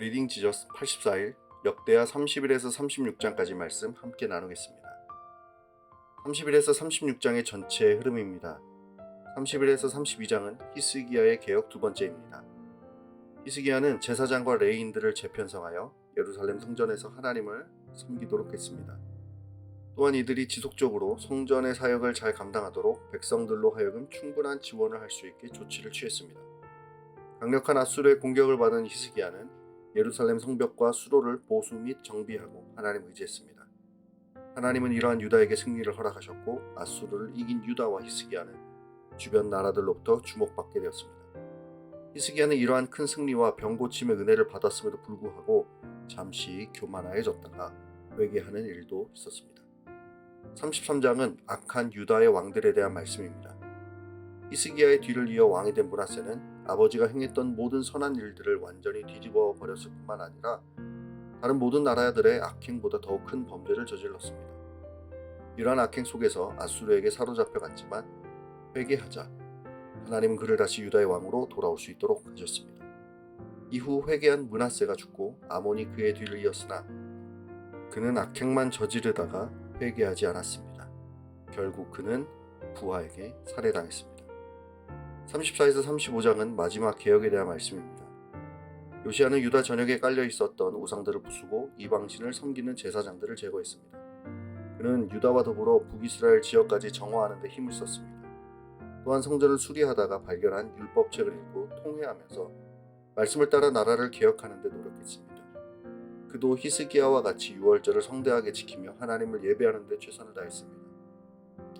리딩 지저스 84일 역대하 30일에서 36장까지 말씀 함께 나누겠습니다. 30일에서 36장의 전체의 흐름입니다. 30일에서 32장은 히스기야의 개혁 두 번째입니다. 히스기야는 제사장과 레위인들을 재편성하여 예루살렘 성전에서 하나님을 섬기도록 했습니다. 또한 이들이 지속적으로 성전의 사역을 잘 감당하도록 백성들로 하여금 충분한 지원을 할 수 있게 조치를 취했습니다. 강력한 아수르의 공격을 받은 히스기야는 예루살렘 성벽과 수로를 보수 및 정비하고 하나님을 의지했습니다. 하나님은 이러한 유다에게 승리를 허락하셨고 아수르를 이긴 유다와 히스기야는 주변 나라들로부터 주목받게 되었습니다. 히스기야는 이러한 큰 승리와 병 고침의 은혜를 받았음에도 불구하고 잠시 교만하여졌다가 회개하는 일도 있었습니다. 33장은 악한 유다의 왕들에 대한 말씀입니다. 히스기야의 뒤를 이어 왕이 된 므낫세는 아버지가 행했던 모든 선한 일들을 완전히 뒤집어 버렸을 뿐만 아니라 다른 모든 나라들의 악행보다 더욱 큰 범죄를 저질렀습니다. 이러한 악행 속에서 아수르에게 사로잡혀갔지만 회개하자 하나님은 그를 다시 유다의 왕으로 돌아올 수 있도록 하셨습니다. 이후 회개한 므낫세가 죽고 아몬이 그의 뒤를 이었으나 그는 악행만 저지르다가 회개하지 않았습니다. 결국 그는 부하에게 살해당했습니다. 34에서 35장은 마지막 개혁에 대한 말씀입니다. 요시아는 유다 전역에 깔려 있었던 우상들을 부수고 이방신을 섬기는 제사장들을 제거했습니다. 그는 유다와 더불어 북이스라엘 지역까지 정화하는 데 힘을 썼습니다. 또한 성전을 수리하다가 발견한 율법책을 읽고 통회하면서 말씀을 따라 나라를 개혁하는 데 노력했습니다. 그도 히스기야와 같이 유월절을 성대하게 지키며 하나님을 예배하는 데 최선을 다했습니다.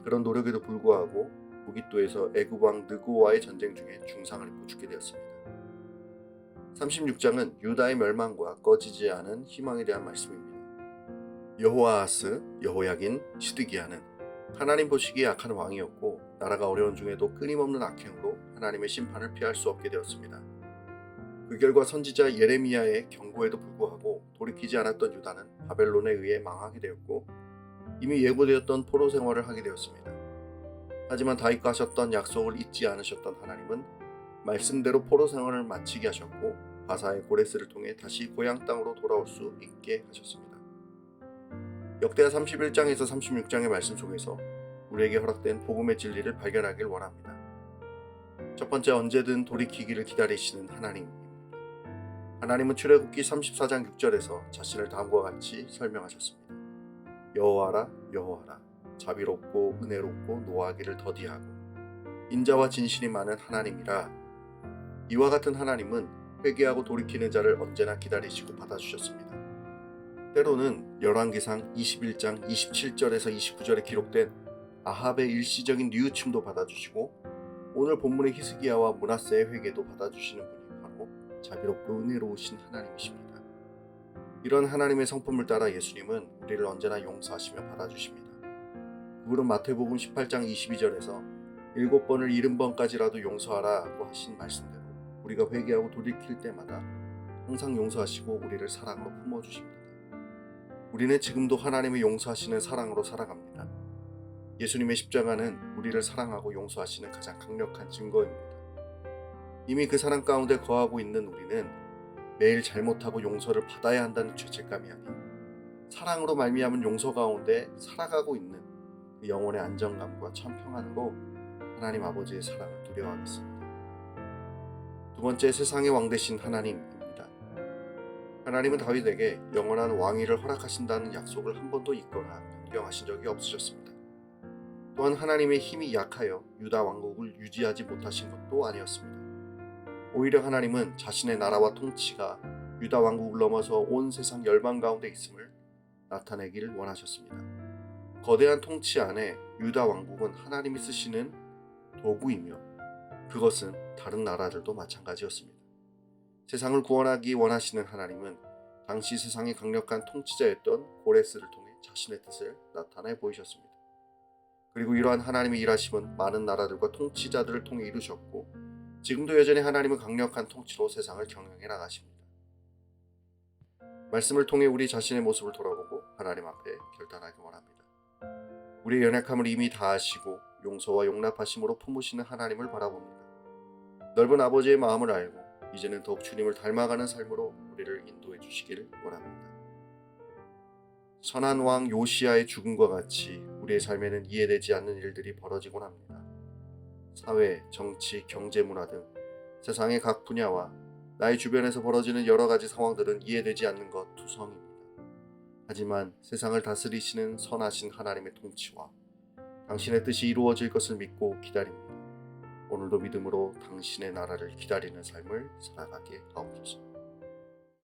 그런 노력에도 불구하고 무깃도에서 애굽 왕 느고와의 전쟁 중에 중상을 입고 죽게 되었습니다. 36장은 유다의 멸망과 꺼지지 않은 희망에 대한 말씀입니다. 여호아하스, 여호야긴, 시드기야는 하나님 보시기에 악한 왕이었고 나라가 어려운 중에도 끊임없는 악행으로 하나님의 심판을 피할 수 없게 되었습니다. 그 결과 선지자 예레미야의 경고에도 불구하고 돌이키지 않았던 유다는 바벨론에 의해 망하게 되었고 이미 예고되었던 포로 생활을 하게 되었습니다. 하지만 다윗과 하셨던 약속을 잊지 않으셨던 하나님은 말씀대로 포로 생활을 마치게 하셨고 바사의 고레스를 통해 다시 고향 땅으로 돌아올 수 있게 하셨습니다. 역대하 31장에서 36장의 말씀 속에서 우리에게 허락된 복음의 진리를 발견하길 원합니다. 첫 번째, 언제든 돌이키기를 기다리시는 하나님입니다. 하나님은 출애굽기 34장 6절에서 자신을 다음과 같이 설명하셨습니다. 여호와라 여호와라 자비롭고 은혜롭고 노하기를 더디하고 인자와 진실이 많은 하나님이라. 이와 같은 하나님은 회개하고 돌이키는 자를 언제나 기다리시고 받아주셨습니다. 때로는 열왕기상 21장 27절에서 29절에 기록된 아합의 일시적인 뉘우침도 받아주시고 오늘 본문의 히스기야와 므낫세의 회개도 받아주시는 분이 바로 자비롭고 은혜로우신 하나님이십니다. 이런 하나님의 성품을 따라 예수님은 우리를 언제나 용서하시며 받아주십니다. 그분은 마태복음 18장 22절에서 7번을 70번까지라도 용서하라고 하신 말씀대로 우리가 회개하고 돌이킬 때마다 항상 용서하시고 우리를 사랑으로 품어주십니다. 우리는 지금도 하나님의 용서하시는 사랑으로 살아갑니다. 예수님의 십자가는 우리를 사랑하고 용서하시는 가장 강력한 증거입니다. 이미 그 사랑 가운데 거하고 있는 우리는 매일 잘못하고 용서를 받아야 한다는 죄책감이 아닌 사랑으로 말미암은 용서 가운데 살아가고 있는 그 영혼의 안정감과 참 평안으로 하나님 아버지의 사랑을 누려하겠습니다. 두 번째, 세상의 왕 되신 하나님입니다. 하나님은 다윗에게 영원한 왕위를 허락하신다는 약속을 한 번도 잊거나 변경하신 적이 없으셨습니다. 또한 하나님의 힘이 약하여 유다 왕국을 유지하지 못하신 것도 아니었습니다. 오히려 하나님은 자신의 나라와 통치가 유다 왕국을 넘어서 온 세상 열방 가운데 있음을 나타내기를 원하셨습니다. 거대한 통치 안에 유다 왕국은 하나님이 쓰시는 도구이며 그것은 다른 나라들도 마찬가지였습니다. 세상을 구원하기 원하시는 하나님은 당시 세상의 강력한 통치자였던 고레스를 통해 자신의 뜻을 나타내 보이셨습니다. 그리고 이러한 하나님의 일하심은 많은 나라들과 통치자들을 통해 이루셨고 지금도 여전히 하나님은 강력한 통치로 세상을 경영해 나가십니다. 말씀을 통해 우리 자신의 모습을 돌아보고 하나님 앞에 결단하기 원합니다. 우리의 연약함을 이미 다 아시고 용서와 용납하심으로 품으시는 하나님을 바라봅니다. 넓은 아버지의 마음을 알고 이제는 더욱 주님을 닮아가는 삶으로 우리를 인도해 주시기를 원합니다. 선한 왕 요시야의 죽음과 같이 우리의 삶에는 이해되지 않는 일들이 벌어지곤 합니다. 사회, 정치, 경제, 문화 등 세상의 각 분야와 나의 주변에서 벌어지는 여러 가지 상황들은 이해되지 않는 것 투성입니다. 하지만 세상을 다스리시는 선하신 하나님의 통치와 당신의 뜻이 이루어질 것을 믿고 기다립니다. 오늘도 믿음으로 당신의 나라를 기다리는 삶을 살아가게 하옵소서.